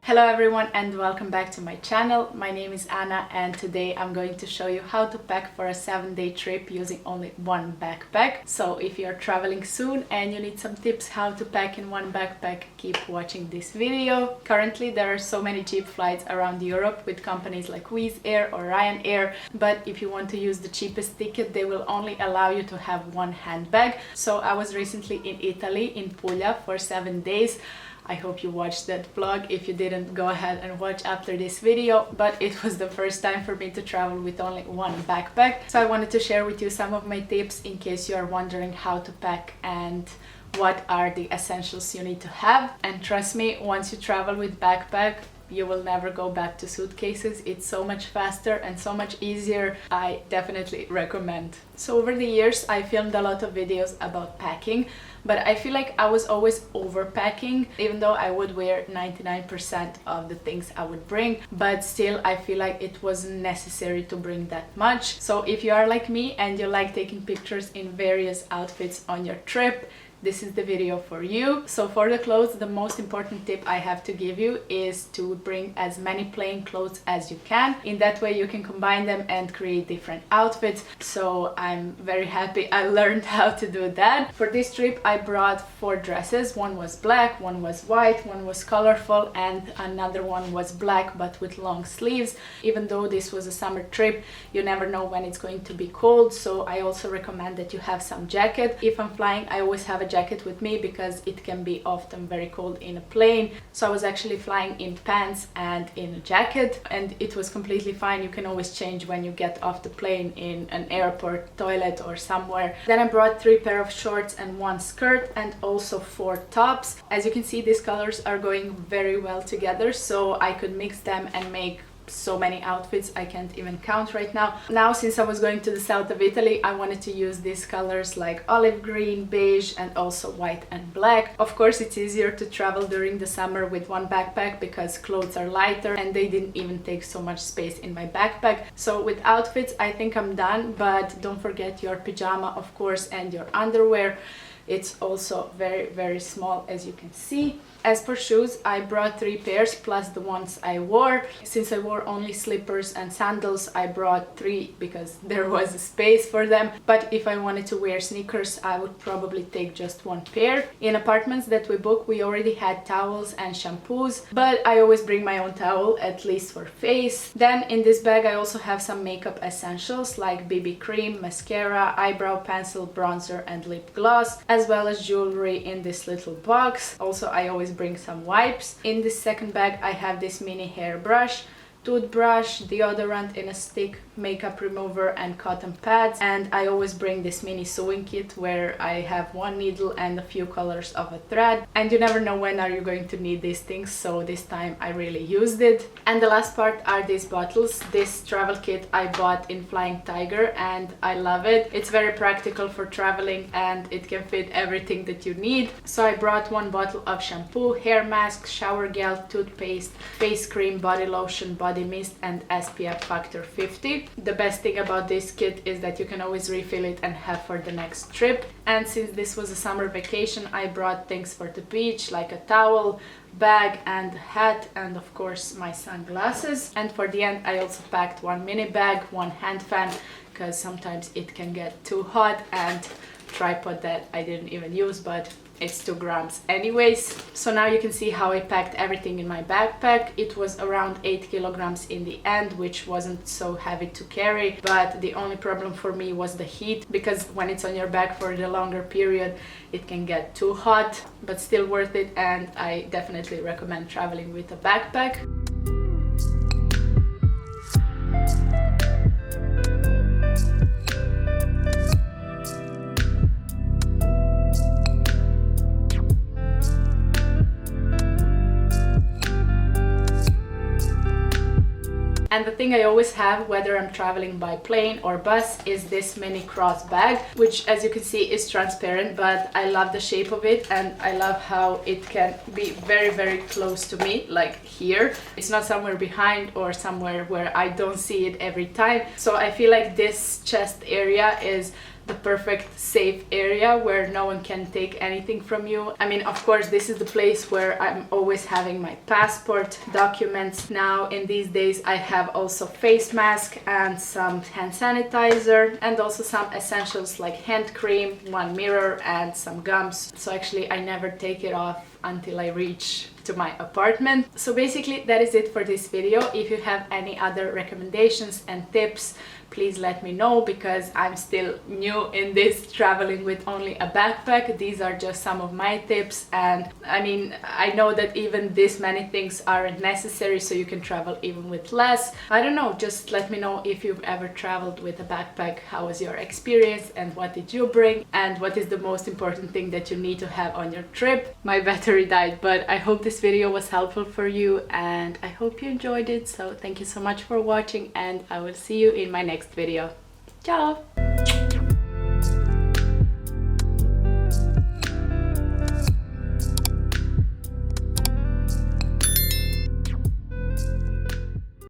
Hello everyone and welcome back to my channel. My name is Anna and today I'm going to show you how to pack for a 7-day trip using only one backpack. So if you're traveling soon and you need some tips how to pack in one backpack, keep watching this video. Currently there are so many cheap flights around Europe with companies like Wizz Air or Ryanair, but if you want to use the cheapest ticket they will only allow you to have one handbag. So I was recently in Italy, in Puglia for 7 days. I hope you watched that vlog. If you didn't, go ahead and watch after this video, but it was the first time for me to travel with only one backpack. So I wanted to share with you some of my tips in case you are wondering how to pack and what are the essentials you need to have. And trust me, once you travel with backpack, you will never go back to suitcases. It's so much faster and so much easier. I definitely recommend. So over the years I filmed a lot of videos about packing, but I feel like I was always overpacking, even though I would wear 99% of the things I would bring, but still I feel like it wasn't necessary to bring that much. So if you are like me and you like taking pictures in various outfits on your trip, this is the video for you. So for the clothes, the most important tip I have to give you is to bring as many plain clothes as you can. In that way you can combine them and create different outfits. So I'm very happy I learned how to do that. For this trip I brought 4 dresses. One was black, one was white, one was colorful, and another one was black but with long sleeves. Even though this was a summer trip, you never know when it's going to be cold, so I also recommend that you have some jacket. If I'm flying, I always have a jacket with me because it can be often very cold in a plane. So I was actually flying in pants and in a jacket, and it was completely fine. You can always change when you get off the plane in an airport toilet or somewhere. Then I brought 3 pair of shorts and 1 skirt and also 4 tops. As you can see, these colors are going very well together, so I could mix them and make so many outfits I can't even count right now. Now, since I was going to the south of Italy, I wanted to use these colors like olive green, beige, and also white and black. Of course, it's easier to travel during the summer with one backpack because clothes are lighter and they didn't even take so much space in my backpack. So with outfits, I think I'm done, but don't forget your pajama, of course, and your underwear. It's also very small, as you can see. As for shoes, I brought 3 pairs plus the ones I wore. Since I wore only slippers and sandals, I brought 3 because there was a space for them. But if I wanted to wear sneakers, I would probably take just 1 pair. In apartments that we booked, we already had towels and shampoos, but I always bring my own towel, at least for face. Then in this bag I also have some makeup essentials like BB cream, mascara, eyebrow pencil, bronzer and lip gloss, as well as jewelry in this little box. Also, I always bring some wipes. In this second bag I have this mini hairbrush, toothbrush, deodorant in a stick, makeup remover and cotton pads. And I always bring this mini sewing kit where I have 1 needle and a few colors of a thread, and you never know when are you going to need these things, so this time I really used it. And the last part are these bottles. This travel kit I bought in Flying Tiger and I love it. It's very practical for traveling and it can fit everything that you need. So I brought 1 bottle of shampoo, hair mask, shower gel, toothpaste, face cream, body lotion, body mist and SPF factor 50. The best thing about this kit is that you can always refill it and have for the next trip. And since this was a summer vacation, I brought things for the beach like a towel, bag and hat, and of course my sunglasses. And for the end I also packed 1 mini bag, 1 hand fan, because sometimes it can get too hot, and tripod that I didn't even use, but it's 2 grams anyways. So now you can see how I packed everything in my backpack. It was around 8 kilograms in the end, which wasn't so heavy to carry, but the only problem for me was the heat, because when it's on your back for the longer period it can get too hot, but still worth it, and I definitely recommend traveling with a backpack. And the thing I always have, whether I'm traveling by plane or bus, is this mini cross bag, which as you can see is transparent, but I love the shape of it and I love how it can be very close to me, like here. It's not somewhere behind or somewhere where I don't see it every time. So I feel like this chest area is the perfect safe area where no one can take anything from you. I mean, of course, this is the place where I'm always having my passport, documents. Now in these days I have also face mask and some hand sanitizer, and also some essentials like hand cream, one mirror and some gums. So actually I never take it off until I reach to my apartment. So basically that is it for this video. If you have any other recommendations and tips, please let me know, because I'm still new in this, traveling with only a backpack. These are just some of my tips, and I mean, I know that even this many things aren't necessary, so you can travel even with less. I don't know, just let me know if you've ever traveled with a backpack, how was your experience and what did you bring, and what is the most important thing that you need to have on your trip. My battery died, but I hope this video was helpful for you and I hope you enjoyed it. So thank you so much for watching, and I will see you in my next video. Ciao!